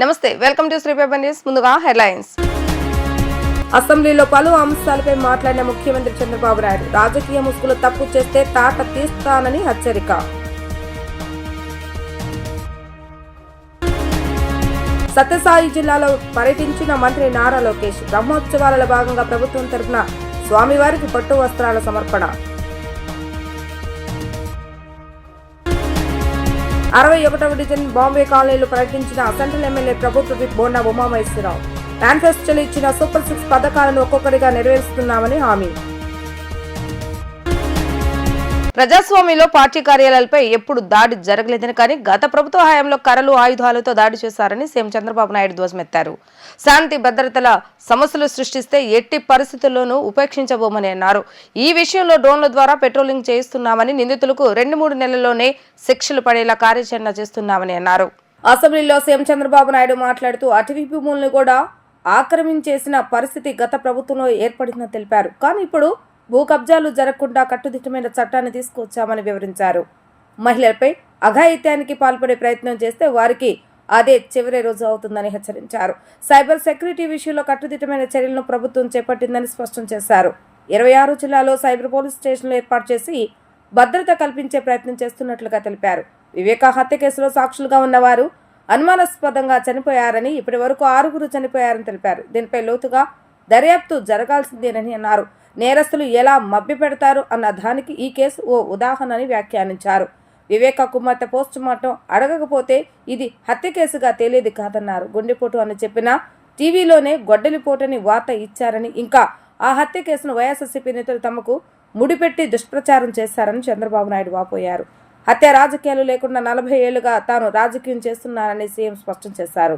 నమస్తే, welcome to Shri paper news. ముందుగా హెడ్లైన్స్. అసెంబ్లీలో పలు అంశాలపై మాట్లాడిన ముఖ్యమంత్రి చంద్రబాబు నాయుడు రాజకీయ ముసుగులు తప్పు చేస్తే తాట తీస్తానని హెచ్చరిక. సత్యసాయి జిల్లాలో పర్యటించిన మంత్రి నారా లోకేష్ బ్రహ్మోత్సవాలలో భాగంగా ప్రభుత్వం తరఫున స్వామివారికి పట్టు వస్త్రాల సమర్పణ. 61వ డివిజన్ బాంబే కాలనీలో పర్యటించిన సెంట్రల్ ఎమ్మెల్యే ప్రభుత్వ విప్ బోండా ఉమామహేశ్వరరావు మేనిఫెస్టోలో ఇచ్చిన సూపర్ 6 పథకాలను ఒక్కొక్కటిగా నెరవేరుస్తున్నామని హామీ. ప్రజాస్వామ్యంలో పార్టీ కార్యాలయాలపై ఎప్పుడు దాడి జరగలేదని, కానీ గత ప్రభుత్వ హయాంలో కర్రలు ఆయుధాలతో దాడి చేశారని సీఎం చంద్రబాబు నాయుడు ధ్వజమెత్తారు. శాంతి భద్రతల సమస్యలు సృష్టిస్తే ఎట్టి పరిస్థితుల్లోనూ ఉపేక్షించబోమని అన్నారు. ఈ విషయంలో డ్రోన్ల ద్వారా పెట్రోలింగ్ చేయిస్తున్నామని, నిందితులకు 2-3 నెలల్లోనే శిక్షలు పడేలా కార్యాచరణ చేస్తున్నామని అన్నారు. అసెంబ్లీలో సీఎం చంద్రబాబు నాయుడు మాట్లాడుతూ అటవీ భూములను కూడా ఆక్రమించేసిన పరిస్థితి గత ప్రభుత్వంలో ఏర్పడిందని తెలిపారు. కానీ ఇప్పుడు భూ కబ్జాలు జరగకుండా కట్టుదిట్టమైన చట్టాన్ని తీసుకొచ్చామని వివరించారు. మహిళలపై అఘాయిత్యానికి పాల్పడే ప్రయత్నం చేస్తే వారికి అదే చివరి రోజు అవుతుందని హెచ్చరించారు. సైబర్ సెక్యూరిటీ విషయంలో కట్టుదిట్టమైన చర్యలను ప్రభుత్వం చేపట్టిందని స్పష్టం చేశారు. 26 జిల్లాలో సైబర్ పోలీస్ స్టేషన్లు ఏర్పాటు చేసి భద్రత కల్పించే ప్రయత్నం చేస్తున్నట్లుగా తెలిపారు. వివేక హత్య కేసులో సాక్షులుగా ఉన్నవారు అనుమానాస్పదంగా చనిపోయారని, ఇప్పటి వరకు 6 చనిపోయారని తెలిపారు. దీనిపై లోతుగా దర్యాప్తు జరగాల్సిందేనని అన్నారు. నేరస్తులు ఎలా మభ్యపెడతారు అన్న దానికి ఈ కేసు ఓ ఉదాహరణని వ్యాఖ్యానించారు. వివేక కుమార్తె పోస్ట్ మార్టం అడగకపోతే ఇది హత్య కేసుగా తేలేది కాదన్నారు. గుండెపోటు అని చెప్పినా టీవీలోనే గొడ్డలిపోటని వార్త ఇచ్చారని, ఇంకా ఆ హత్య కేసును వైఎస్ఆర్సీపీ నేతలు తమకు ముడిపెట్టి దుష్ప్రచారం చేశారని చంద్రబాబు నాయుడు వాపోయారు. హత్య రాజకీయాలు లేకుండా 40 ఏళ్లుగా తాను రాజకీయం చేస్తున్నారని సీఎం స్పష్టం చేశారు.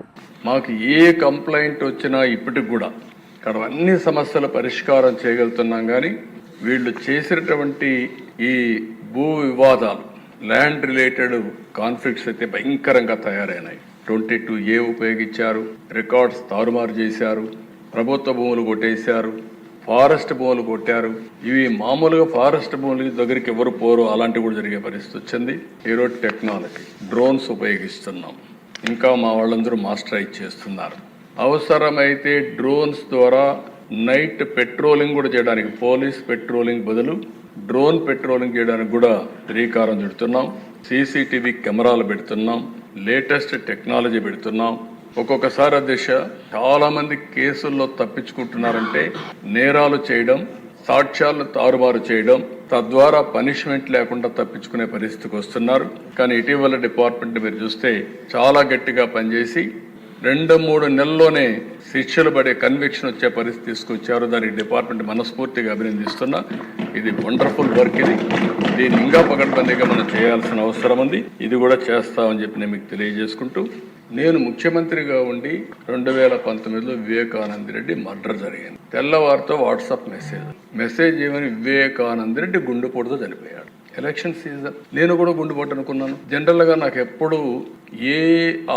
మాకు ఏ కంప్లైంట్ వచ్చినా ఇప్పటికి కూడా ఇక్కడ అన్ని సమస్యల పరిష్కారం చేయగలుగుతున్నాం. కానీ వీళ్ళు చేసినటువంటి ఈ భూ వివాదాలు, ల్యాండ్ రిలేటెడ్ కాన్ఫ్లిక్ట్స్ అయితే భయంకరంగా తయారైనాయి. 22A ఉపయోగించారు, రికార్డ్స్ తారుమారు చేశారు, ప్రభుత్వ భూములు కొట్టేశారు, ఫారెస్ట్ భూములు కొట్టారు. ఇవి మామూలుగా ఫారెస్ట్ భూముల దగ్గరికి ఎవరు పోరు, అలాంటివి కూడా జరిగే పరిస్థితి వచ్చింది. ఏరో టెక్నాలజీ, డ్రోన్స్ ఉపయోగిస్తున్నాం. ఇంకా మా వాళ్ళందరూ మాస్టరైజ్ చేస్తున్నారు. అవసరమైతే డ్రోన్స్ ద్వారా నైట్ పెట్రోలింగ్ కూడా చేయడానికి, పోలీస్ పెట్రోలింగ్ బదులు డ్రోన్ పెట్రోలింగ్ చేయడానికి కూడా శ్రీకారం చుడుతున్నాం. CCTV కెమెరాలు పెడుతున్నాం, లేటెస్ట్ టెక్నాలజీ పెడుతున్నాం. ఒక్కొక్కసారి దిశ చాలా మంది కేసుల్లో తప్పించుకుంటున్నారంటే నేరాలు చేయడం, సాక్ష్యాలను తారుమారు చేయడం, తద్వారా పనిష్మెంట్ లేకుండా తప్పించుకునే పరిస్థితికి వస్తున్నారు. కానీ ఇటీవల డిపార్ట్మెంట్ మీరు చూస్తే చాలా గట్టిగా పనిచేసి 2-3 నెలల్లోనే శిక్షలు పడే కన్విక్షన్ వచ్చే పరిస్థితి తీసుకొచ్చారు. దానికి డిపార్ట్మెంట్ మనస్ఫూర్తిగా అభినందిస్తున్నా. ఇది వండర్ఫుల్ వర్క్. దీన్ని ఇంకా పకడ్బందీగా మనం చేయాల్సిన అవసరం ఉంది. ఇది కూడా చేస్తామని చెప్పి నేను మీకు తెలియజేసుకుంటూ, నేను ముఖ్యమంత్రిగా ఉండి 2019లో వివేకానంద రెడ్డి మర్డర్ జరిగింది. తెల్లవారితో వాట్సాప్ మెసేజ్ ఏమని, వివేకానంద రెడ్డి గుండెపోటుతో చనిపోయాడు. ఎలక్షన్ సీజన్, నేను కూడా గుండెపోటు అనుకున్నాను. జనరల్గా నాకు ఎప్పుడు ఏ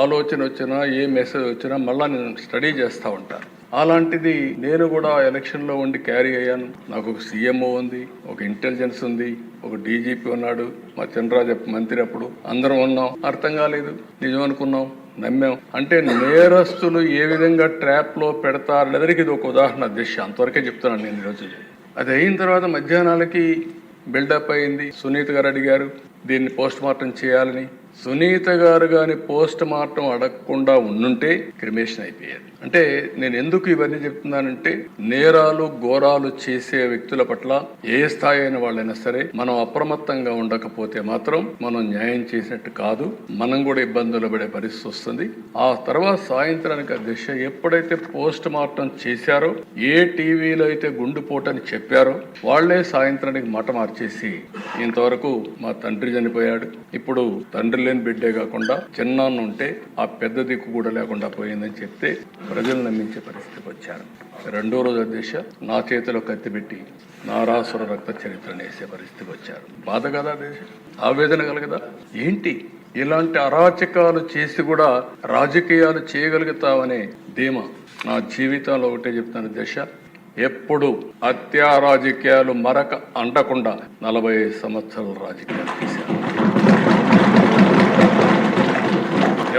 ఆలోచన వచ్చినా, ఏ మెసేజ్ వచ్చినా మళ్ళీ నేను స్టడీ చేస్తూ ఉంటాను. అలాంటిది నేను కూడా ఎలక్షన్లో ఉండి క్యారీ అయ్యాను. నాకు ఒక CMO ఉంది, ఒక ఇంటెలిజెన్స్ ఉంది, ఒక DGP ఉన్నాడు, మా చంద్రరాజ మంత్రి, అప్పుడు అందరం ఉన్నాం. అర్థం కాలేదు, నిజం అనుకున్నాం, నమ్మాం. అంటే నేరస్తులు ఏ విధంగా ట్రాప్లో పెడతారు లేదరికి ఇది ఒక ఉదాహరణ. దిశ అంతవరకే చెప్తున్నాను నేను ఈరోజు. అది అయిన తర్వాత మధ్యాహ్నాలకి బిల్డప్ అయింది. సునీత గారు అడిగారు దీన్ని పోస్ట్ మార్టం చేయాలని. సునీత గారు కానీ పోస్ట్ మార్టం అడగకుండా ఉండుంటే క్రిమేషన్ అయిపోయేది. అంటే నేను ఎందుకు ఇవన్నీ చెప్తున్నానంటే, నేరాలు ఘోరాలు చేసే వ్యక్తుల పట్ల ఏ స్థాయి అయిన వాళ్ళైనా సరే మనం అప్రమత్తంగా ఉండకపోతే మాత్రం మనం న్యాయం చేసినట్టు కాదు, మనం కూడా ఇబ్బందులు పడే పరిస్థితి వస్తుంది. ఆ తర్వాత సాయంత్రానికి అధ్యక్ష ఎప్పుడైతే పోస్ట్ మార్టం చేశారో, ఏ టీవీలో అయితే గుండెపోటని చెప్పారో వాళ్లే సాయంత్రానికి మాట మార్చేసి ఇంతవరకు మా తండ్రి చనిపోయాడు, ఇప్పుడు తండ్రి లేని బిడ్డే కాకుండా చిన్నాన్న ఉంటే ఆ పెద్ద దిక్కు కూడా లేకుండా పోయిందని చెప్తే ప్రజలు నమ్మించే పరిస్థితికి వచ్చారు. 2వ రోజు అధ్యక్ష నా చేతిలో కత్తిపెట్టి నారాసుర రక్త చరిత్రను వేసే పరిస్థితికి వచ్చారు. బాధ కదా దేశ, ఆవేదన కలగదా? ఏంటి ఇలాంటి అరాచకాలు చేసి కూడా రాజకీయాలు చేయగలుగుతామనే ధీమా నా జీవితంలో ఒకటే చెప్తాను దశ. ఎప్పుడు హత్యా రాజకీయాలు మరక అంటకుండా 45 సంవత్సరాల రాజకీయాలు చేశారు.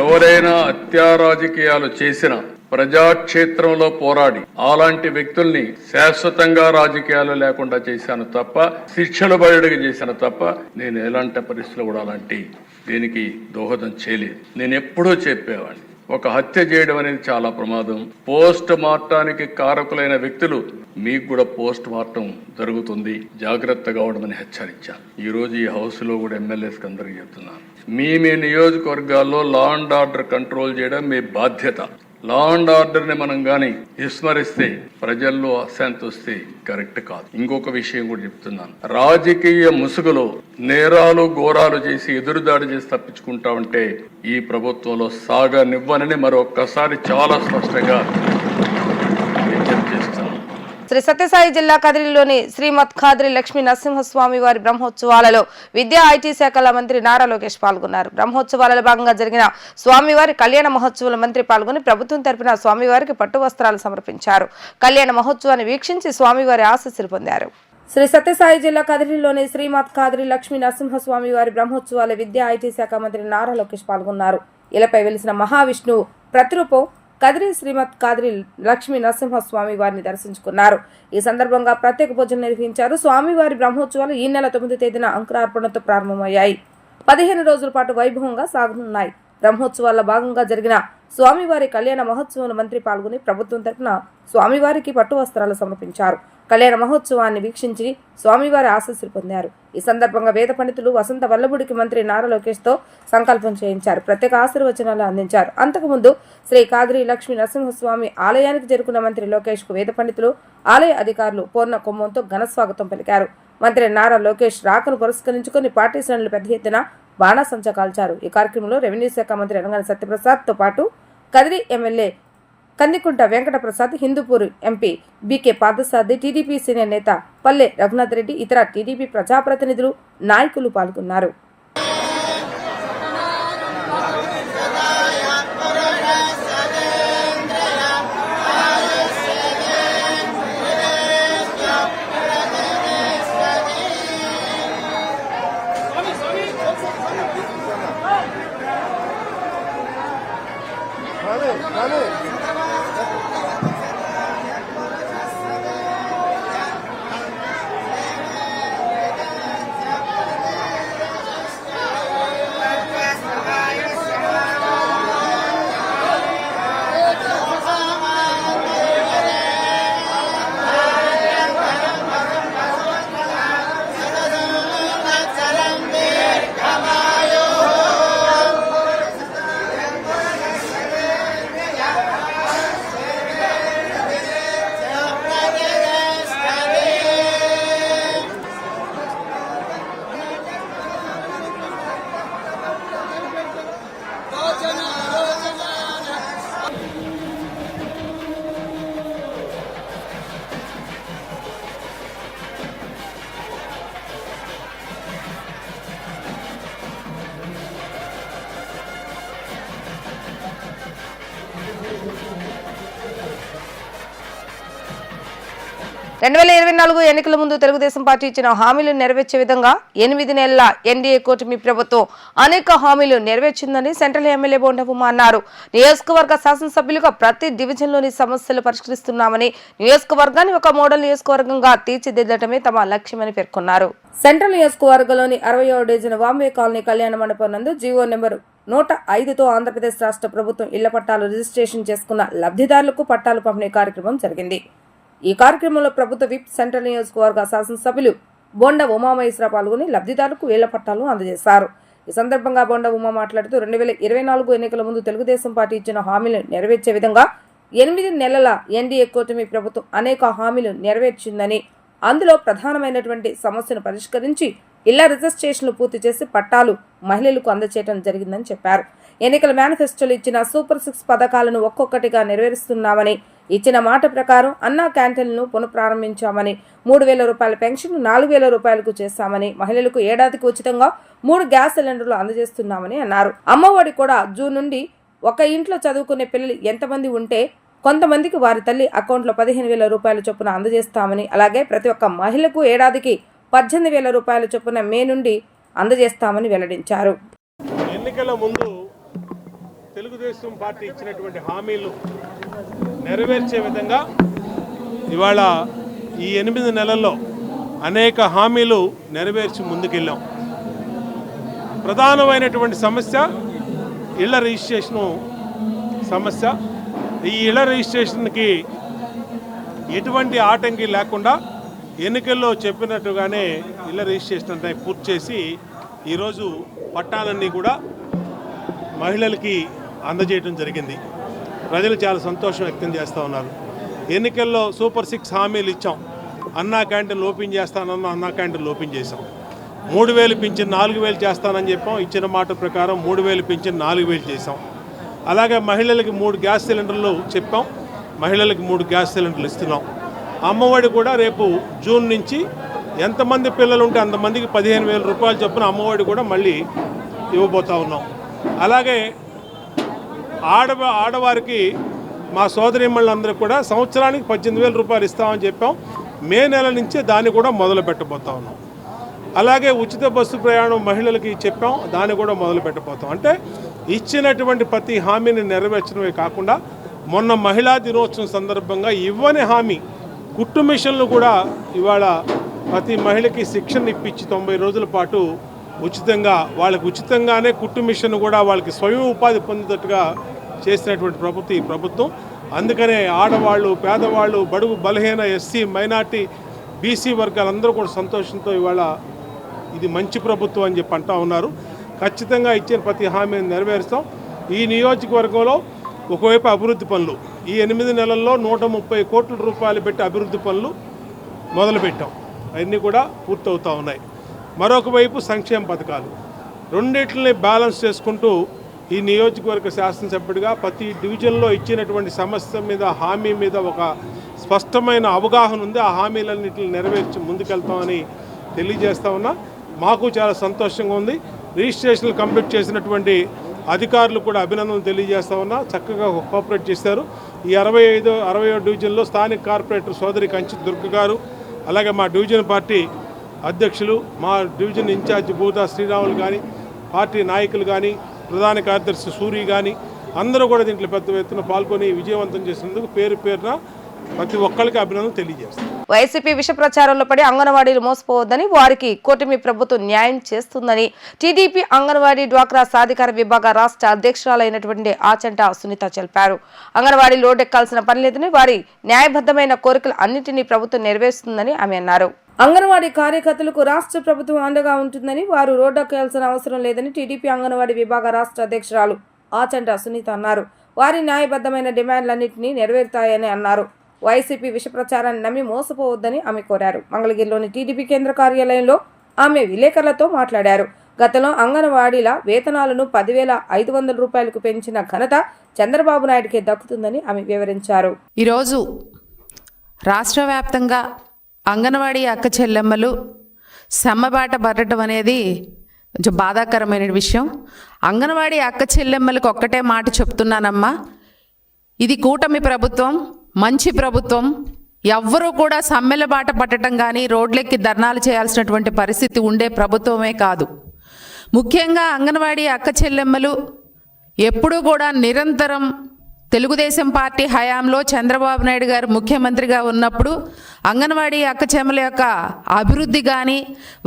ఎవరైనా హత్యా రాజకీయాలు చేసినా ప్రజాక్షేత్రంలో పోరాడి అలాంటి వ్యక్తుల్ని శాశ్వతంగా రాజకీయాలు లేకుండా చేశాను తప్ప, శిక్షలు బయటకు చేశాను తప్ప, నేను ఎలాంటి పరిస్థితులు కూడా అలాంటి దీనికి దోహదం చేయలేదు. నేను ఎప్పుడూ చెప్పేవాడిని, ఒక హత్య చేయడం అనేది చాలా ప్రమాదం. పోస్ట్ మార్టానికి కారకులైన వ్యక్తులు మీకు కూడా పోస్ట్ మార్టం జరుగుతుంది, జాగ్రత్తగా ఉండమని హెచ్చరించాను. ఈ రోజు ఈ హౌస్ లో కూడా ఎమ్మెల్యేస్కి అందరికీ చెప్తున్నాను, మీ నియోజకవర్గాల్లో లా అండ్ ఆర్డర్ కంట్రోల్ చేయడం మీ బాధ్యత. లా అండ్ ఆర్డర్ ని మనం గాని విస్మరిస్తే ప్రజల్లో అశాంతి వస్తే కరెక్ట్ కాదు. ఇంకొక విషయం కూడా చెప్తున్నాను, రాజకీయ ముసుగులో నేరాలు ఘోరాలు చేసి ఎదురుదాడి చేసి తప్పించుకుంటా ఉంటే ఈ ప్రభుత్వంలో సాగనివ్వనని మరొక్కసారి చాలా స్పష్టంగా విజ్ఞప్తి చేస్తున్నాను. శ్రీ సత్యసాయి జిల్లా కదిరిలోని శ్రీమద్ ఖాద్రి లక్ష్మీ నరసింహస్వామి వారి బ్రహ్మోత్సవాలలో విద్యా ఐటీ శాఖల మంత్రి నారా లోకేష్ పాల్గొన్నారు. బ్రహ్మోత్సవాలలో భాగంగా జరిగిన స్వామివారి కళ్యాణ మహోత్సవాల మంత్రి పాల్గొని ప్రభుత్వం తరపున స్వామివారికి పట్టు వస్త్రాలు సమర్పించారు. కళ్యాణ మహోత్సవాన్ని వీక్షించి స్వామివారి ఆశీస్సులు పొందారు. శ్రీ సత్యసాయి జిల్లా కదిరిలోని శ్రీమద్ ఖాద్రి లక్ష్మీ నరసింహస్వామి వారి బ్రహ్మోత్సవాల విద్యా ఐటీ శాఖ మంత్రి నారా లోకేష్ పాల్గొన్నారు. ఇలాపై వెలిసిన మహావిష్ణువు ప్రతిరూపం కదిరి శ్రీమద్ ఖాద్రి లక్ష్మీ నరసింహస్వామి వారిని దర్శించుకున్నారు. ఈ సందర్భంగా ప్రత్యేక పూజలు నిర్వహించారు. స్వామివారి బ్రహ్మోత్సవాలు ఈ నెల 9వ తేదీన అంకురార్పణతో ప్రారంభమయ్యాయి. 15 రోజుల పాటు వైభవంగా సాగనున్నాయి. బ్రహ్మోత్సవాల్లో భాగంగా జరిగిన స్వామివారి కళ్యాణ మహోత్సవంలో మంత్రి పాల్గొని ప్రభుత్వం తరఫున స్వామివారికి పట్టు వస్త్రాలు సమర్పించారు. కళ్యాణ మహోత్సవాన్ని వీక్షించి స్వామివారి ఆశీస్సులు పొందారు. ఈ సందర్భంగా వేద పండితులు వసంత వల్లభుడికి మంత్రి నారా లోకేష్ తో సంకల్పం చేయించారు. ప్రత్యేక ఆశీర్వచనాలు అందించారు. అంతకుముందు శ్రీ ఖాద్రి లక్ష్మీ నరసింహస్వామి ఆలయానికి చేరుకున్న మంత్రి లోకేష్ కు వేద పండితులు, ఆలయ అధికారులు పూర్ణ కుంభంతో ఘన స్వాగతం పలికారు. మంత్రి నారా లోకేష్ రాకను పురస్కరించుకుని పార్టీ శ్రేణులు పెద్ద ఎత్తున బాణాసంచా కాల్చారు. ఈ కార్యక్రమంలో రెవెన్యూ శాఖ మంత్రి అనగాని సత్యప్రసాద్ తో పాటు Kadiri MLA Kandikunta Venkata Prasad, Hindupur MP BK Parthasarathi, TDP senior నేత పల్లె రఘునాథ్ రెడ్డి, ఇతర టీడీపీ ప్రజాప్రతినిధులు, నాయకులు పాల్గొన్నారు. రెండు 2024 ఎన్నికల ముందు తెలుగుదేశం పార్టీ ఇచ్చిన హామీలు నెరవేర్చే విధంగా 8 నెలల ఎన్డీఏ కూటమి ప్రభుత్వం అనేక హామీలు నెరవేర్చిందని సెంట్రల్ ఎమ్మెల్యే బొండా ఉమ అన్నారు. నియోజకవర్గ శాసనసభ్యులుగా ప్రతి డివిజన్లోని సమస్యలు పరిష్కరిస్తున్నామని, నియోజకవర్గాన్ని ఒక మోడల్ నియోజకవర్గంగా తీర్చిదిద్దటమే తమ లక్ష్యమని పేర్కొన్నారు. సెంట్రల్ నియోజకవర్గంలోని 60వ డివిజన్ వాంబే కాలనీ కళ్యాణ మండపం నందు జీవో నెంబర్ 105తో ఆంధ్రప్రదేశ్ రాష్ట్ర ప్రభుత్వం ఇళ్ల పట్టాలు రిజిస్ట్రేషన్ చేసుకున్న లబ్ధిదారులకు పట్టాలు పంపిణీ కార్యక్రమం జరిగింది. ఈ కార్యక్రమంలో ప్రభుత్వ విప్, సెంట్రల్ నియోజకవర్గ శాసనసభ్యులు బొండా ఉమామహేశ్వర పాల్గొని లబ్ధిదారులకు ఇళ్ల పట్టాలు అందజేశారు. ఈ సందర్భంగా బొండా ఉమా మాట్లాడుతూ 2024 ఎన్నికల ముందు తెలుగుదేశం పార్టీ ఇచ్చిన హామీలు నెరవేర్చే విధంగా 8 నెలల ఎన్డీఏ కూటమి ప్రభుత్వం అనేక హామీలు నెరవేర్చిందని, అందులో ప్రధానమైనటువంటి సమస్యను పరిష్కరించి ఇళ్ల రిజిస్ట్రేషన్లు పూర్తి చేసి పట్టాలు మహిళలకు అందజేయడం జరిగిందని చెప్పారు. ఎన్నికల మేనిఫెస్టోలో ఇచ్చిన సూపర్ 6 పథకాలను ఒక్కొక్కటిగా నెరవేరుస్తున్నామని, ఇచ్చిన మాట ప్రకారం అన్నా క్యాంటీన్లను పునఃప్రారంభించామని, 3,000 రూపాయల పెన్షన్ 4,000 రూపాయలకు చేశామని, మహిళలకు ఏడాదికి ఉచితంగా 3 గ్యాస్ సిలిండర్లు అందజేస్తున్నామని అన్నారు. అమ్మఒడి కూడా జూన్ నుండి ఒక ఇంట్లో చదువుకునే పిల్లలు ఎంతమంది ఉంటే కొంతమందికి వారి తల్లి అకౌంట్లో 15,000 రూపాయల చొప్పున అందజేస్తామని, అలాగే ప్రతి ఒక్క మహిళకు ఏడాదికి 18,000 రూపాయల చొప్పున మే నుండి అందజేస్తామని వెల్లడించారు. ఎన్నికల ముందు తెలుగుదేశం పార్టీ ఇచ్చినటువంటి హామీలు నెరవేర్చే విధంగా ఇవాళ ఈ 8 నెలల్లో అనేక హామీలు నెరవేర్చి ముందుకెళ్ళాం. ప్రధానమైనటువంటి సమస్య ఇళ్ల రిజిస్ట్రేషను సమస్య. ఈ ఇళ్ల రిజిస్ట్రేషన్కి ఎటువంటి ఆటంకి లేకుండా ఎన్నికల్లో చెప్పినట్టుగానే ఇళ్ల రిజిస్ట్రేషన్ అంటే పూర్తి చేసి ఈరోజు పట్టాలన్నీ కూడా మహిళలకి అందజేయడం జరిగింది. ప్రజలు చాలా సంతోషం వ్యక్తం చేస్తూ ఉన్నారు. ఎన్నికల్లో సూపర్ 6 హామీలు ఇచ్చాం. అన్నా క్యాంటీన్లు ఓపెన్ చేస్తానన్నా అన్నా క్యాంటీన్లు ఓపెన్ చేసాం. 3000 పింఛన్ 4000 చేస్తానని చెప్పాం. ఇచ్చిన మాట ప్రకారం 3000 పింఛన్ 4000 చేసాం. అలాగే మహిళలకి 3 గ్యాస్ సిలిండర్లు చెప్పాం. మహిళలకి 3 గ్యాస్ సిలిండర్లు ఇస్తున్నాం. అమ్మఒడి కూడా రేపు జూన్ నుంచి ఎంతమంది పిల్లలు ఉంటే అంతమందికి 15,000 రూపాయలు చొప్పున అమ్మఒడి కూడా మళ్ళీ ఇవ్వబోతూ ఉన్నాం. అలాగే ఆడవారికి మా సోదరీమణులందరికీ కూడా సంవత్సరానికి 18,000 రూపాయలు ఇస్తామని చెప్పాం. మే నెల నుంచే దాన్ని కూడా మొదలు పెట్టబోతా ఉన్నాం. అలాగే ఉచిత బస్సు ప్రయాణం మహిళలకి చెప్పాం, దాన్ని కూడా మొదలు పెట్టబోతాం. అంటే ఇచ్చినటువంటి ప్రతి హామీని నెరవేర్చడమే కాకుండా మొన్న మహిళా దినోత్సవం సందర్భంగా ఇవ్వని హామీ కుట్టు మిషన్లు కూడా ఇవాళ ప్రతి మహిళకి శిక్షణ ఇప్పించి 90 రోజుల పాటు ఉచితంగా వాళ్ళకి ఉచితంగానే కుట్టు మిషన్ కూడా వాళ్ళకి స్వయం ఉపాధి పొందేటట్టుగా చేసినటువంటి ప్రభుత్వం ఈ ప్రభుత్వం. అందుకనే ఆడవాళ్ళు, పేదవాళ్ళు, బడుగు బలహీన ఎస్సీ, మైనార్టీ, బీసీ వర్గాలందరూ కూడా సంతోషంతో ఇవాళ ఇది మంచి ప్రభుత్వం అని చెప్పి అంటూ ఉన్నారు. ఖచ్చితంగా ఇచ్చిన ప్రతి హామీని నెరవేరుస్తాం. ఈ నియోజకవర్గంలో ఒకవైపు అభివృద్ధి పనులు ఈ 8 నెలల్లో 130 కోట్ల రూపాయలు పెట్టి అభివృద్ధి పనులు మొదలుపెట్టాం. అవన్నీ కూడా పూర్తవుతూ ఉన్నాయి. మరొక వైపు సంక్షేమ పథకాలు రెండింటిని బ్యాలెన్స్ చేసుకుంటూ ఈ నియోజకవర్గ శాసనసభ్యుడిగా ప్రతి డివిజన్లో ఇచ్చినటువంటి సమస్య మీద, హామీ మీద ఒక స్పష్టమైన అవగాహన ఉంది. ఆ హామీలన్నింటిని నెరవేర్చి ముందుకెళ్తామని తెలియజేస్తా ఉన్నా. మాకు చాలా సంతోషంగా ఉంది. రిజిస్ట్రేషన్లు కంప్లీట్ చేసినటువంటి అధికారులు కూడా అభినందనలు తెలియజేస్తా ఉన్నా. చక్కగా కోఆపరేట్ చేశారు. ఈ 67 డివిజన్లో స్థానిక కార్పొరేటర్ సోదరి కంచి దుర్గ గారు, అలాగే మా డివిజన్ పార్టీ అధ్యక్షులు, మా డివిజన్ ఇన్ఛార్జి బూదా శ్రీరాములు కానీ, పార్టీ నాయకులు కానీ, ప్రధాన కార్యదర్శి సూరి కానీ అందరూ కూడా దీంట్లో పెద్ద ఎత్తున పాల్గొని విజయవంతం చేసినందుకు పేరు పేరున ప్రతి ఒక్కరికి అభినందనలు తెలియజేస్తారు. వైసీపీ విష ప్రచారంలో పడి అంగన్వాడీలు మోసపోవద్దని, వారికి కూటమి ప్రభుత్వం న్యాయం చేస్తుందని టీడీపీ అంగన్వాడీ డ్వాక్రా సాధికార విభాగ రాష్ట్ర అధ్యక్షురాలైనటువంటి ఆచంట సునీత తెలిపారు. అంగన్వాడీ లోడెక్కాల్సిన పని లేదని, వారి న్యాయబద్ధమైన కోరికలు అన్నింటినీ ప్రభుత్వం నెరవేరుస్తుందని ఆమె అన్నారు. అంగన్వాడీ కార్యకర్తలకు రాష్ట్ర ప్రభుత్వం అండగా ఉంటుందని, వారు రోడ్డెక్కాల్సిన అవసరం లేదని టీడీపీ అంగన్వాడీ విభాగ రాష్ట్ర అధ్యక్షురాలు ఆచంట సునీత అన్నారు. వారి న్యాయబద్ధమైన డిమాండ్లన్నింటినీ నెరవేరుతాయని అన్నారు. వైసీపీ విష ప్రచారాన్ని నమ్మి మోసపోవద్దని ఆమె కోరారు. మంగళగిరిలోని టీడీపీ కేంద్ర కార్యాలయంలో ఆమె విలేకరులతో మాట్లాడారు. గతంలో అంగన్వాడీల వేతనాలను 10,500 రూపాయలకు పెంచిన ఘనత చంద్రబాబు నాయుడుకే దక్కుతుందని ఆమె వివరించారు. ఈరోజు రాష్ట్ర వ్యాప్తంగా అంగన్వాడీ అక్క చెల్లెమ్మలు సమ్మబాట పడటం అనేది కొంచెం బాధాకరమైన విషయం. అంగన్వాడీ అక్క చెల్లెమ్మలకు ఒక్కటే మాట చెప్తున్నానమ్మా, ఇది కూటమి ప్రభుత్వం, మంచి ప్రభుత్వం. ఎవ్వరూ కూడా సమ్మెల బాట పట్టడం కానీ రోడ్లెక్కి ధర్నాలు చేయాల్సినటువంటి పరిస్థితి ఉండే ప్రభుత్వమే కాదు. ముఖ్యంగా అంగన్వాడీ అక్క చెల్లెమ్మలు ఎప్పుడూ కూడా నిరంతరం తెలుగుదేశం పార్టీ హయాంలో చంద్రబాబు నాయుడు గారు ముఖ్యమంత్రిగా ఉన్నప్పుడు అంగన్వాడీ అక్క చెల్లెమ్మల యొక్క అభివృద్ధి కానీ,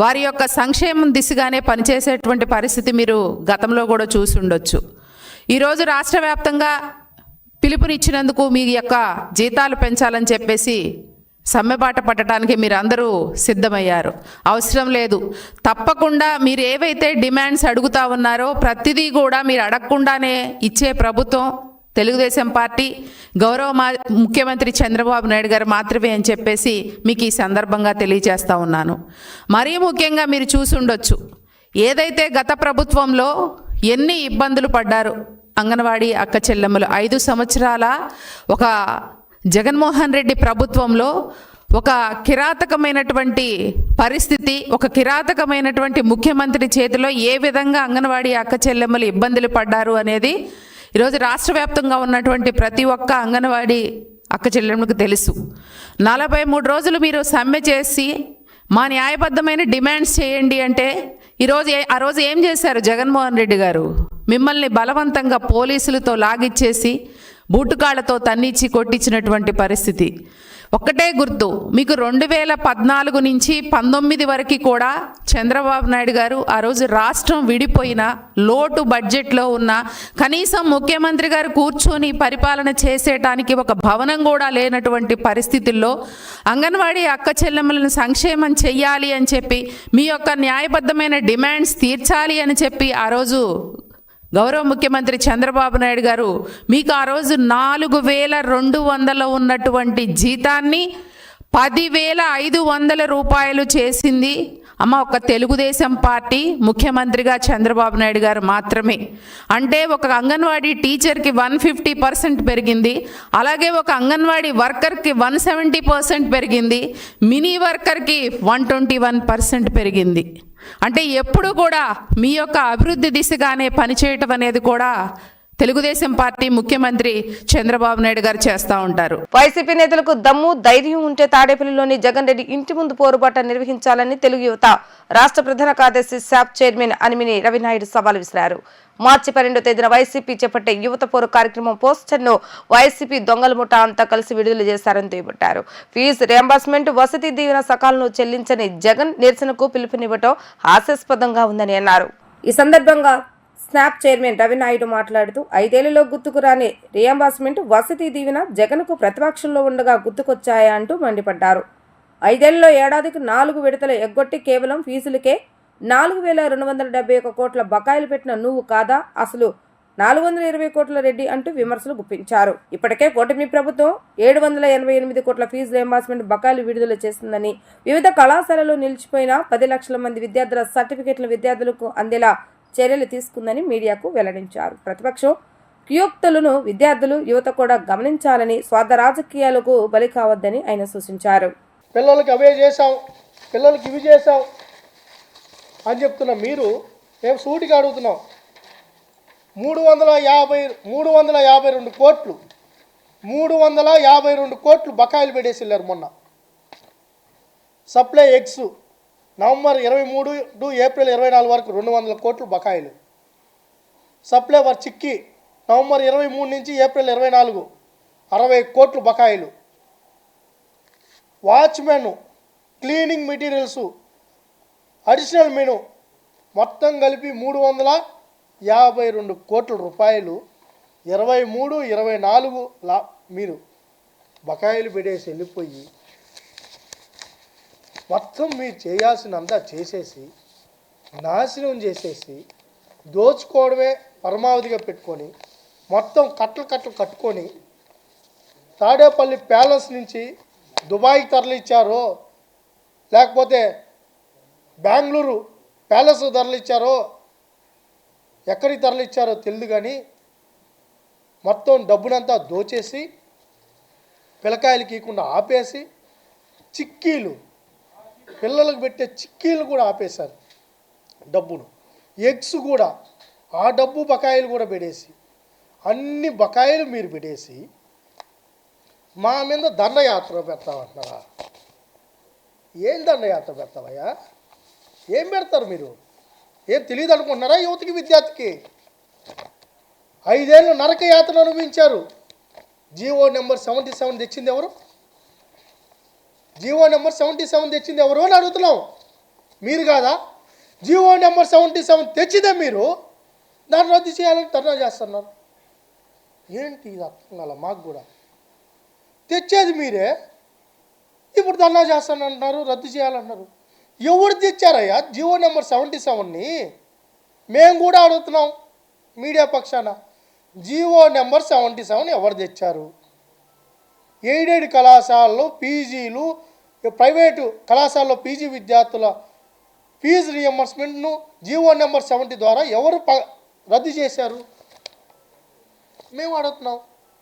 వారి యొక్క సంక్షేమం దిశగానే పనిచేసేటువంటి పరిస్థితి మీరు గతంలో కూడా చూసి ఉండొచ్చు. ఈరోజు రాష్ట్ర వ్యాప్తంగా పిలుపునిచ్చినందుకు మీ యొక్క జీతాలు పెంచాలని చెప్పేసి సమ్మెబాట పట్టడానికి మీరు అందరూ సిద్ధమయ్యారు. అవసరం లేదు, తప్పకుండా మీరు ఏవైతే డిమాండ్స్ అడుగుతా ఉన్నారో ప్రతిదీ కూడా మీరు అడగకుండానే ఇచ్చే ప్రభుత్వం తెలుగుదేశం పార్టీ, గౌరవ ముఖ్యమంత్రి చంద్రబాబు నాయుడు గారు మాత్రమే అని చెప్పేసి మీకు ఈ సందర్భంగా తెలియజేస్తూ ఉన్నాను. మరీ ముఖ్యంగా మీరు చూసి ఉండొచ్చు, ఏదైతే గత ప్రభుత్వంలో ఎన్ని ఇబ్బందులు పడ్డారు అంగన్వాడీ అక్క చెల్లెమ్మలు. 5 సంవత్సరాల ఒక జగన్మోహన్ రెడ్డి ప్రభుత్వంలో ఒక కిరాతకమైనటువంటి పరిస్థితి, ఒక కిరాతకమైనటువంటి ముఖ్యమంత్రి చేతిలో ఏ విధంగా అంగన్వాడీ అక్క చెల్లెమ్మలు ఇబ్బందులు పడ్డారు అనేది ఈరోజు రాష్ట్ర వ్యాప్తంగా ఉన్నటువంటి ప్రతి ఒక్క అంగన్వాడీ అక్క చెల్లెమ్మలకు తెలుసు. 43 రోజులు మీరు సమ్మె చేసి మా న్యాయబద్ధమైన డిమాండ్స్ చేయండి అంటే ఆ రోజు ఏం చేశారు జగన్మోహన్ రెడ్డి గారు? మిమ్మల్ని బలవంతంగా పోలీసులతో లాగిచ్చేసి బూటుకాళ్లతో తన్నిచ్చి కొట్టించినటువంటి పరిస్థితి. ఒక్కటే గుర్తు, మీకు 2014 నుంచి 19 వరకు కూడా చంద్రబాబు నాయుడు గారు ఆ రోజు రాష్ట్రం విడిపోయిన లోటు బడ్జెట్లో ఉన్న కనీసం ముఖ్యమంత్రి గారు కూర్చొని పరిపాలన చేసేటానికి ఒక భవనం కూడా లేనటువంటి పరిస్థితుల్లో అంగన్వాడీ అక్క చెల్లెమ్మలను సంక్షేమం చెయ్యాలి అని చెప్పి మీ యొక్క న్యాయబద్ధమైన డిమాండ్స్ తీర్చాలి అని చెప్పి ఆ రోజు గౌరవ ముఖ్యమంత్రి చంద్రబాబు నాయుడు గారు మీకు ఆ రోజు 4,200 ఉన్నటువంటి జీతాన్ని 10,500 రూపాయలు చేసింది ఒక తెలుగుదేశం పార్టీ ముఖ్యమంత్రిగా చంద్రబాబు నాయుడు గారు మాత్రమే. అంటే ఒక అంగన్వాడీ టీచర్కి 150% పెరిగింది, అలాగే ఒక అంగన్వాడీ వర్కర్కి 170% పెరిగింది, మినీ వర్కర్కి 121% పెరిగింది. అంటే ఎప్పుడు కూడా మీ యొక్క అభివృద్ధి దిశగానే పనిచేయటం అనేది కూడా తెలుగుదేశం పార్టీ ముఖ్యమంత్రి చంద్రబాబు నాయుడు గారు చేస్తూ ఉంటారు. వైసీపీ నేతలకు దమ్ము ధైర్యం ఉంటే తాడేపల్లిలోని జగన్ రెడ్డి ఇంటి ముందు పోరుబాట నిర్వహించాలని తెలుగు యువత రాష్ట్ర ప్రధాన కార్యదర్శి శాప్ చైర్మన్ అనిమిని రవినాయుడు సవాల్ విసిరారు. మార్చి 12వ తేదీన వైసీపీ చేపట్టే యువత పోరు కార్యక్రమం పోస్టర్ను వైసీపీ దొంగల ముఠా అంతా కలిసి విడుదల చేశారని దుయ్యబట్టారు. ఫీజు రియంబర్స్మెంట్, వసతి దీవెన సకాలను చెల్లించని జగన్ నిరసనకు పిలుపునివ్వటం హాస్యాస్పదంగా ఉందని అన్నారు. ఈ సందర్భంగా స్నాప్ చైర్మన్ రవినాయుడు మాట్లాడుతూ 5 ఏళ్లలో గుర్తుకురాని రియంబర్స్మెంట్, వసతి దీవెన జగన్కు ప్రతిపక్షంలో ఉండగా గుర్తుకొచ్చాయా అంటూ మండిపడ్డారు. 5 ఏళ్లలో ఏడాదికి 4 విడతలు ఎగ్గొట్టి కేవలం ఫీజులకే 4,271 కోట్ల బకాయిలు పెట్టిన నువ్వు కాదా అసలు 420 కోట్ల రెడ్డి అంటూ విమర్శలు గుప్పించారు. ఇప్పటికే కూటమి ప్రభుత్వం 788 కోట్ల ఫీజు రియంబర్స్మెంట్ బకాయిలు విడుదల చేసిందని, వివిధ కళాశాలలో నిలిచిపోయిన 10 లక్షల మంది విద్యార్థుల సర్టిఫికెట్ల విద్యార్థులకు అందేలా చర్యలు తీసుకుందని మీడియాకు వెల్లడించారు. ప్రతిపక్షం కుయోక్తులను విద్యార్థులు, యువత కూడా గమనించాలని, స్వార్థ రాజకీయాలకు బలి కావద్దని ఆయన సూచించారు. పిల్లలకి అవే చేసాం, పిల్లలకి ఇవి చేసాం అని చెప్తున్నా మీరు మేము సూటిగా అడుగుతున్నాం. 352 కోట్లు బకాయిలు పెట్టేసి వెళ్ళారు మొన్న. Supply eggs November 23 to April 24 వరకు 200 కోట్లు బకాయిలు. సప్లై వర్ చిక్కీ నవంబర్ 23 నుంచి ఏప్రిల్ 24 60 కోట్లు బకాయిలు. Watchmen, cleaning materials, additional menu మొత్తం కలిపి 352 కోట్ల రూపాయలు 23, 24 మీరు బకాయిలు పెట్టేసి వెళ్ళిపోయి మొత్తం మీరు చేయాల్సినంతా చేసేసి నాశనం చేసేసి దోచుకోవడమే పరమావధిగా పెట్టుకొని మొత్తం కట్టలు కట్టుకొని తాడేపల్లి ప్యాలెస్ నుంచి దుబాయ్కి తరలిచ్చారో లేకపోతే బెంగళూరు ప్యాలెస్ తరలిచ్చారో ఎక్కడికి తరలిచ్చారో తెలియదు, కానీ మొత్తం డబ్బునంతా దోచేసి పిల్లకాయలకి ఇవ్వకుండా ఆపేసి చిక్కీలు, పిల్లలకు పెట్టే చిక్కీలు కూడా ఆపేశారు డబ్బును. ఎగ్స్ కూడా ఆ డబ్బు బకాయిలు కూడా పెట్టేసి అన్ని బకాయిలు మీరు పెట్టేసి మా మీద దండయాత్ర పెడతామంటున్నారా? ఏం దండయాత్ర పెడతావయ్యా? ఏం పెడతారు మీరు? ఏం తెలియదు అనుకుంటున్నారా? యువతకి, విద్యార్థికి 5 ఏళ్ళు నరక యాత్ర అనుభవించారు. జీవో నెంబర్ 77 తెచ్చింది ఎవరు? జీవో నెంబర్ 77 తెచ్చింది ఎవరు అని అడుగుతున్నాం. మీరు కాదా? జీవో నెంబర్ 77 తెచ్చిదే మీరు, దాన్ని రద్దు చేయాలని ధర్నా చేస్తున్నారు. ఏంటి ఇది అర్థం కాల మాకు కూడా. తెచ్చేది మీరే, ఇప్పుడు ధర్నా చేస్తానంటున్నారు, రద్దు చేయాలంటున్నారు. ఎవరు తెచ్చారయ్యా జీవో నెంబర్ 77ని? మేము కూడా అడుగుతున్నాం మీడియా పక్షాన. జీవో నెంబర్ 77 ఎవరు తెచ్చారు? ఎయిడెడ్ కళాశాలలో పీజీలు, ప్రైవేటు కళాశాలలో పీజీ విద్యార్థుల ఫీజు రియంబర్స్మెంట్ను జీవో నెంబర్ 70 ద్వారా ఎవరు రద్దు చేశారు? మేము అడుగుతున్నాం.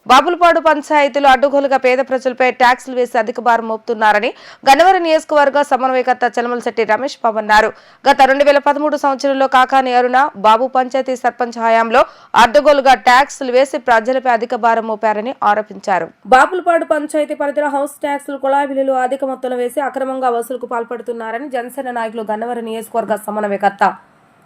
బాపులపాడు పంచాయతీలో అడ్డగోలుగా పేద ప్రజలపై ట్యాక్సులు వేసి అధిక భారం మోపుతున్నారని గన్నవరం నియోజకవర్గ సమన్వయకర్త చలమలశెట్టి రమేష్ బాబు అన్నారు. గత 2013 సంవత్సరంలో కాకాని అరుణ బాబు పంచాయతీ సర్పంచ్ హయాంలో అడ్డగోలుగా ట్యాక్సులు వేసి ప్రజలపై అధిక భారం మోపారని ఆరోపించారు. బాపులపాడు పంచాయతీ పరిధిలో హౌస్ ట్యాక్సులు, కుళాయి బిల్లులు అధిక మొత్తంలో వేసి అక్రమంగా వసూలుకు పాల్పడుతున్నారని జనసేన నాయకులు గన్నవరం నియోజకవర్గ సమన్వయకర్త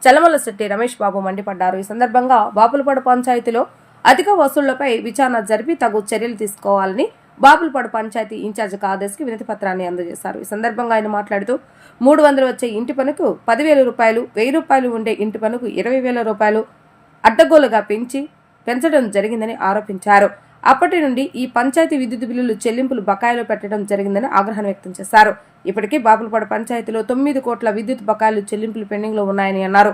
చలమలశెట్టి రమేష్ బాబు మండిపడ్డారు. ఈ సందర్భంగా బాపులపాడు పంచాయతీలో అధిక వసూళ్లపై విచారణ జరిపి తగు చర్యలు తీసుకోవాలని బాపులపాడు పంచాయతీ ఇన్ఛార్జ్ కార్యదర్శికి వినతి పత్రాన్ని అందజేశారు. ఈ సందర్భంగా ఆయన మాట్లాడుతూ 300 వచ్చే ఇంటి పనుకు 10,000 రూపాయలు, 1,000 రూపాయలు ఉండే ఇంటి పనుకు 20,000 రూపాయలు అడ్డగోలుగా పెంచడం జరిగిందని ఆరోపించారు. అప్పటి నుండి ఈ పంచాయతీ విద్యుత్ బిల్లులు చెల్లింపులు బకాయిలు పెట్టడం జరిగిందని ఆగ్రహం వ్యక్తం చేశారు. ఇప్పటికీ బాపులపాడు పంచాయతీలో 9 కోట్ల విద్యుత్ బకాయిలు చెల్లింపులు పెండింగ్ లో ఉన్నాయని అన్నారు.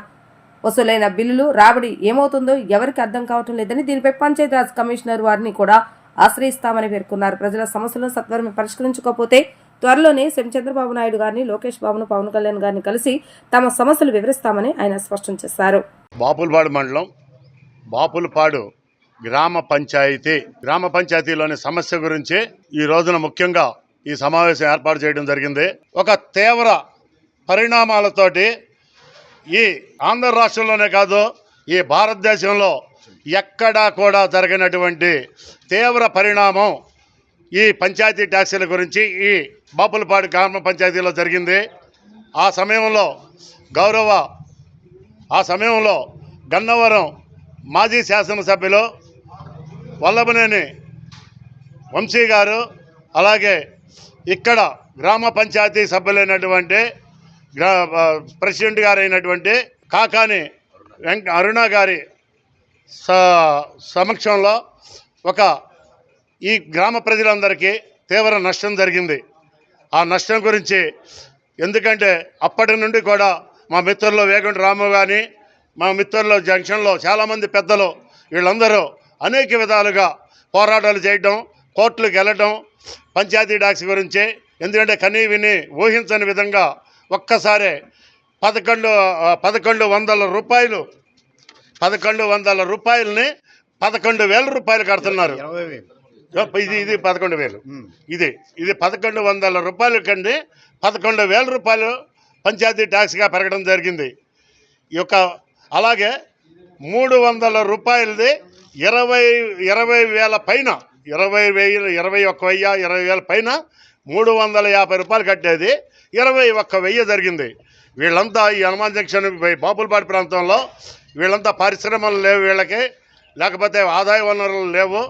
వసూలైన బిల్లులు రాబడి ఏమవుతుందో ఎవరికి అర్థం కావటం లేదని, దీనిపై పంచాయతీరాజ్ కమిషనర్ వారిని కూడా ఆశ్రయిస్తామని పేర్కొన్నారు. ప్రజల సమస్యలను సత్వరమే పరిష్కరించకపోతే త్వరలోనే చంద్రబాబు నాయుడు గారిని, లోకేష్ బాబును, పవన్ కళ్యాణ్ గారిని కలిసి తమ సమస్యలు వివరిస్తామని ఆయన స్పష్టం చేశారు. బాపులపాడు మండలం బాపులపాడు గ్రామ పంచాయతీలోని సమస్య గురించి ఈ రోజున ముఖ్యంగా ఈ సమావేశం ఏర్పాటు చేయడం జరిగింది. ఒక తీవ్ర పరిణామాలతోటి ఈ ఆంధ్ర రాష్ట్రంలోనే కాదు, ఈ భారతదేశంలో ఎక్కడా కూడా జరిగినటువంటి తీవ్ర పరిణామం ఈ పంచాయతీ ట్యాక్సీల గురించి ఈ బాపులపాడు గ్రామ పంచాయతీలో జరిగింది. ఆ సమయంలో గన్నవరం మాజీ శాసనసభ్యులు వల్లభనేని వంశీ గారు, అలాగే ఇక్కడ గ్రామ పంచాయతీ సభ్యులైనటువంటి ప్రెసిడెంట్ గారు అయినటువంటి కాకాని అరుణ గారి సమక్షంలో ఈ గ్రామ ప్రజలందరికీ తీవ్ర నష్టం జరిగింది. ఆ నష్టం గురించి ఎందుకంటే అప్పటి నుండి కూడా మా మిత్రుల్లో వేగుంట రాము కానీ, మా మిత్రుల్లో జంక్షన్లో చాలామంది పెద్దలు వీళ్ళందరూ అనేక విధాలుగా పోరాటాలు చేయటం, కోర్టులకు వెళ్ళటం పంచాయతీ ట్యాక్స్ గురించి. ఎందుకంటే కనీ విని ఊహించని విధంగా ఒక్కసారే 1,100 రూపాయలు 1,100 రూపాయలని 11,000 రూపాయలు కడుతున్నారు. ఇది 11,000 ఇది 1,100 రూపాయల కంటే 11,000 రూపాయలు పంచాయతీ ట్యాక్స్గా పెరగడం జరిగింది. అలాగే 300 రూపాయలది 20,000 పైన 21,000 పైన 350 రూపాయలు కట్టేది 21,000 జరిగింది. వీళ్ళంతా ఈ హనుమాన్ జంక్షన్ బాపులపాడు ప్రాంతంలో వీళ్ళంతా పరిశ్రమలు లేవు, వీళ్ళకి లేకపోతే ఆదాయ వనరులు లేవు,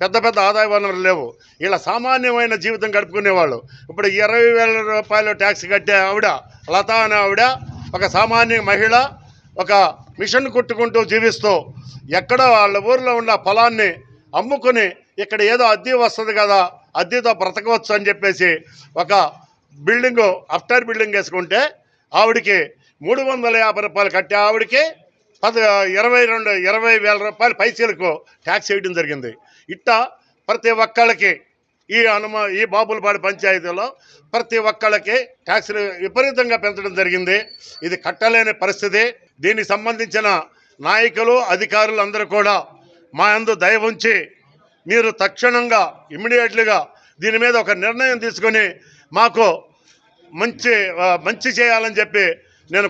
పెద్ద ఆదాయ వనరులు లేవు. వీళ్ళ సామాన్యమైన జీవితం గడుపుకునేవాళ్ళు. ఇప్పుడు 20,000 రూపాయలు ట్యాక్స్ కట్టే ఆవిడ లత అనే ఆవిడ ఒక సామాన్య మహిళ, ఒక మిషన్ కుట్టుకుంటూ జీవిస్తూ ఎక్కడో వాళ్ళ ఊరిలో ఉన్న పొలాన్ని అమ్ముకుని ఇక్కడ ఏదో అద్దె వస్తుంది కదా, అద్దెతో బ్రతకవచ్చు అని చెప్పేసి ఒక అఫ్టర్ బిల్డింగ్ వేసుకుంటే ఆవిడికి 350 రూపాయలు కట్టే ఆవిడికి 20,000 రూపాయలు పైసలకు ట్యాక్స్ వేయడం జరిగింది. ఇట్టా ప్రతి ఒక్కళ్ళకి ఈ బాపులపాడు పంచాయతీలో ప్రతి ఒక్కళ్ళకి ట్యాక్స్లు విపరీతంగా పెంచడం జరిగింది. ఇది కట్టలేని పరిస్థితి. దీనికి సంబంధించిన నాయకులు, అధికారులు అందరూ కూడా మా యందు దయ ఉంచి మీరు తక్షణంగా ఇమ్మీడియట్లీగా దీని మీద ఒక నిర్ణయం తీసుకొని మాకు మంచి చేయాలని చెప్పి నేను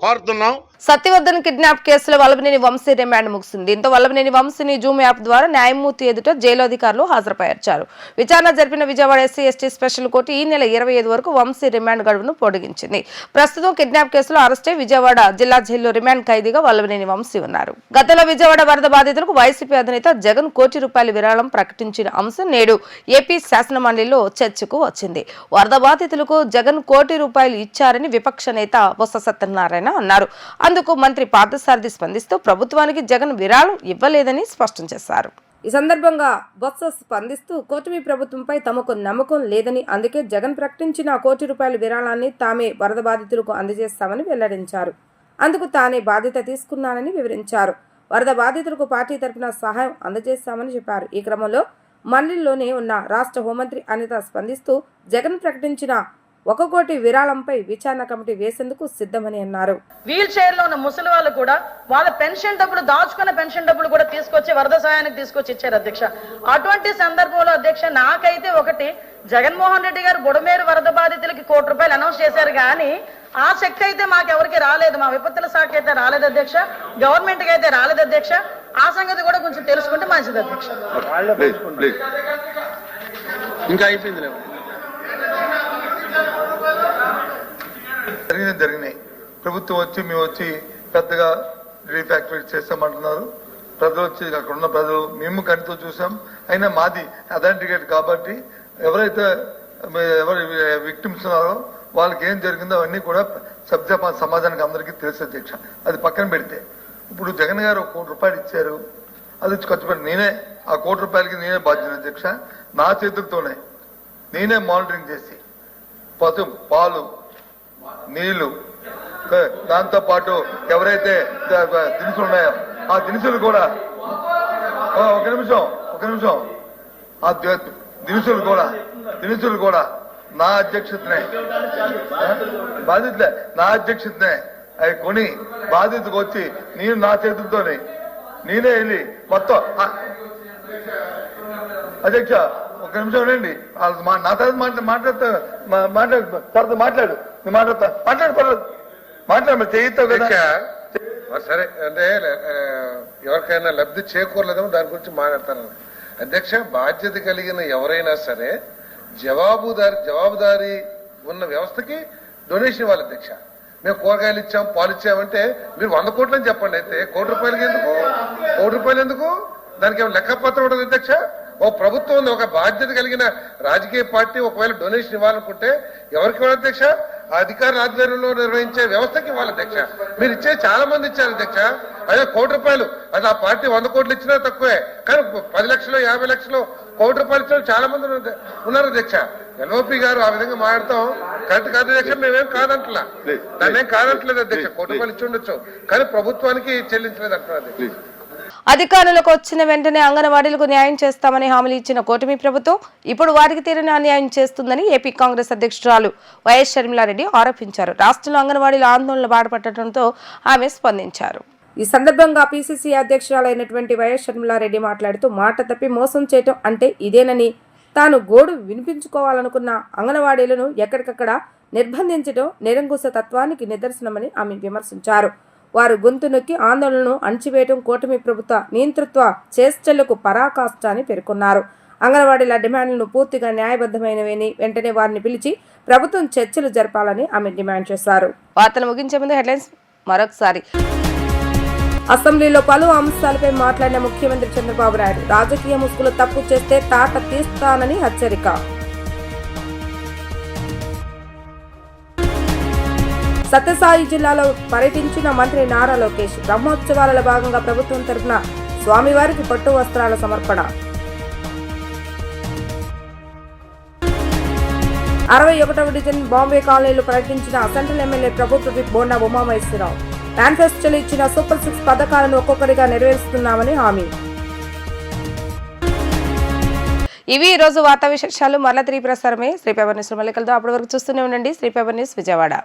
కోరుతున్నాం. సత్యవర్ధన్ కిడ్నాప్ కేసులో వల్లభనేని వంశీ రిమాండ్ ముగిసింది. దీంతో వల్లభనేని వంశీని జూమ్ యాప్ ద్వారా న్యాయమూర్తి ఎదుట జైలు అధికారులు హాజరుపరిచారు. విచారణ జరిపిన Vijayawada SC ST special court ఈ నెల 25 వరకు వంశీ రిమాండ్ గడువును పొడిగించింది. ప్రస్తుతం కిడ్నాప్ కేసులో అరెస్టై విజయవాడ జిల్లా జైల్లో రిమాండ్ ఖైదీగా వల్లభనేని వంశీ ఉన్నారు. గతంలో విజయవాడ వరద బాధితులకు వైసీపీ అధినేత జగన్ ₹1 కోటి విరాళం ప్రకటించిన అంశం నేడు ఏపీ శాసనమండలిలో చర్చకు వచ్చింది. వరద బాధితులకు జగన్ ₹1 కోటి ఇచ్చారని విపక్ష నేత బొత్స సత్యనారాయణ అన్నారు. అందుకు మంత్రి పార్థసారథి స్పందిస్తూ ప్రభుత్వానికి జగన్ విరాళం ఇవ్వలేదని స్పష్టం చేశారు. ఈ సందర్భంగా బొత్స స్పందిస్తూ కూటమి ప్రభుత్వంపై తమకు నమ్మకం లేదని, అందుకే జగన్ ప్రకటించిన ₹1 కోటి విరాళాన్ని తామే వరద బాధితులకు అందజేస్తామని వెల్లడించారు. అందుకు తానే బాధ్యత తీసుకున్నానని వివరించారు. వరద బాధితులకు పార్టీ తరఫున సహాయం అందజేస్తామని చెప్పారు. ఈ క్రమంలో మండలిలోనే ఉన్న రాష్ట్ర హోంమంత్రి అనిత స్పందిస్తూ జగన్ ప్రకటించిన ₹1 కోటి విరాళంపై విచారణ కమిటీ వేసేందుకు సిద్ధమని అన్నారు. వీల్ చైర్ లో ఉన్న ముసలి వాళ్ళు కూడా వాళ్ళ పెన్షన్ డబ్బులు, దాచుకున్న పెన్షన్ డబ్బులు కూడా తీసుకొచ్చి వరద సాయానికి తీసుకొచ్చి ఇచ్చారు అధ్యక్ష. అటువంటి సందర్భంలో అధ్యక్ష నాకైతే ఒకటి, జగన్మోహన్ రెడ్డి గారు బుడమేరు వరద బాధితులకి ₹1 కోటి అనౌన్స్ చేశారు, కానీ ఆ శక్తి అయితే మాకెవరికి రాలేదు. మా విపత్తుల శాఖ అయితే రాలేదు అధ్యక్ష, గవర్నమెంట్ కి అయితే రాలేదు అధ్యక్ష. ఆ సంగతి కూడా కొంచెం తెలుసుకుంటే మంచిది అధ్యక్ష. ఇంకా అయిపోయింది జరిగినాయి. ప్రభుత్వం వచ్చి మేము వచ్చి పెద్దగా రీఫ్యాక్టరీ చేస్తామంటున్నారు. ప్రజలు వచ్చి అక్కడ ఉన్న ప్రజలు మేము కంటితో చూసాం. అయినా మాది అథెంటికేట్ కాబట్టి ఎవరైతే ఎవరు విక్టిమ్స్ ఉన్నారో వాళ్ళకి ఏం జరిగిందో అవన్నీ కూడా సమాజానికి అందరికీ తెలుసు అధ్యక్ష. అది పక్కన పెడితే ఇప్పుడు జగన్ గారు 1 కోటి రూపాయలు ఇచ్చారు, అది ఖర్చు పెట్టి నేనే ఆ 1 కోటి రూపాయలకి నేనే బాధ్యత అధ్యక్ష. నా చేతులతోనే నేనే మానిటరింగ్ చేసి పాలు నీళ్లు దాంతో పాటు ఎవరైతే దినుసులు ఉన్నాయో ఆ దినుసులు కూడా ఒక నిమిషం ఆ దినుసులు కూడా నా అధ్యక్షతనే నా అధ్యక్షతనే అవి కొని బాధ్యతకు వచ్చి నేను నా చేతులతోనే నేనే వెళ్ళి మొత్తం అధ్యక్ష ఒక నిమిషం ఉండండి. నా తర్వాత మాట్లాడు చేయిస్తావు కదా. సరే అంటే ఎవరికైనా లబ్ధి చేకూరలేదేమో దాని గురించి మాట్లాడతాను అధ్యక్ష. బాధ్యత కలిగిన ఎవరైనా సరే జవాబుదారీ ఉన్న వ్యవస్థకి డొనేషన్ ఇవ్వాలి అధ్యక్ష. మేము కూరగాయలు ఇచ్చాం, పాలు ఇచ్చామంటే మీరు 100 కోట్లు అని చెప్పండి. అయితే 1 కోటి రూపాయలు ఎందుకు దానికి ఏమైనా లెక్కపత్రం ఉండదు అధ్యక్ష. ఓ ప్రభుత్వం ఉంది, ఒక బాధ్యత కలిగిన రాజకీయ పార్టీ ఒకవేళ డొనేషన్ ఇవ్వాలనుకుంటే ఎవరికి ఇవ్వాలి అధ్యక్ష? ఆ అధికారుల ఆధ్వర్యంలో నిర్వహించే వ్యవస్థకి ఇవ్వాలి అధ్యక్ష. మీరు ఇచ్చే చాలా మంది ఇచ్చారు అధ్యక్ష. అదే 1 కోటి రూపాయలు అది ఆ పార్టీ 100 కోట్లు ఇచ్చినా తక్కువే, కానీ 10 లక్షలు 50 లక్షలు 1 కోటి రూపాయలు ఇచ్చిన చాలా మంది ఉన్నారు అధ్యక్ష. ఎల్ఓపి గారు ఆ విధంగా మాట్లాడతాం కరెక్ట్ కాదు అధ్యక్ష. మేమేం కాదంటలా, దాన్నేం కాదంటలేదు అధ్యక్ష. 1 కోటి రూపాయలు ఇచ్చి ఉండొచ్చు, కానీ ప్రభుత్వానికి చెల్లించలేదు అంటున్నారు. అధికారులకు వచ్చిన వెంటనే అంగన్వాడీలకు న్యాయం చేస్తామని హామీలు ఇచ్చిన కూటమి ప్రభుత్వం ఇప్పుడు వారికి తీరని అన్యాయం చేస్తుందని ఏపీ కాంగ్రెస్ అధ్యక్షురాలు వైఎస్ షర్మిలారెడ్డి ఆరోపించారు. రాష్ట్రంలో అంగన్వాడీల ఆందోళనలు బాధపడటంతో ఆమె స్పందించారు. ఈ సందర్భంగా పీసీసీ అధ్యక్షురాలైనటువంటి వైఎస్ షర్మిలారెడ్డి మాట్లాడుతూ మాట తప్పి మోసం చేయటం అంటే ఇదేనని, తాను గోడు వినిపించుకోవాలనుకున్న అంగన్వాడీలను ఎక్కడికక్కడ నిర్బంధించడం నిరంకుశ తత్వానికి నిదర్శనమని ఆమె విమర్శించారు. వారు గొంతు నొక్కి ఆందోళనను అణచివేయడం కూటమి ప్రభుత్వ నియంతృత్వ చేష్టలకు పరాకాష్ట అని పేర్కొన్నారు. అంగన్వాడీల డిమాండ్లను పూర్తిగా న్యాయబద్ధమైనవని, వెంటనే వారిని పిలిచి ప్రభుత్వం చర్చలు జరపాలని ఆమె డిమాండ్ చేశారు. వార్తలు ముగించే ముందు హెడ్లైన్స్ మరొకసారి. అసెంబ్లీలో పలు అంశాలపై మాట్లాడిన ముఖ్యమంత్రి చంద్రబాబు నాయుడు, రాజకీయ ముసుగులు తప్పు చేస్తే తాట తీస్తానని హెచ్చరిక. సత్యసాయి జిల్లాలో పర్యటించిన మంత్రి నారా లోకేష్, బ్రహ్మోత్సవాలలో భాగంగా ప్రభుత్వం తరఫున స్వామివారికి పట్టు వస్త్రాల సమర్పణ. 61వ డివిజన్ బాంబే కాలనీలో పర్యటించిన సెంట్రల్ ఎమ్మెల్యే ప్రభుత్వ విప్ బోండా ఉమామహేశ్వరరావు, మేనిఫెస్టోలో ఇచ్చిన సూపర్ 6 పథకాలను ఒక్కొక్కటిగా నెరవేరుస్తున్నామని హామీ. ఇవి ఈ రోజు వార్తా విశేషాలు. మరలా 3 ప్రసారమే శ్రీ పేపర్ న్యూస్ మళ్ళీ కలుద్దాం. అప్పటి వరకు చూస్తూనే ఉండండి శ్రీ పేపర్ న్యూస్ విజయవాడ.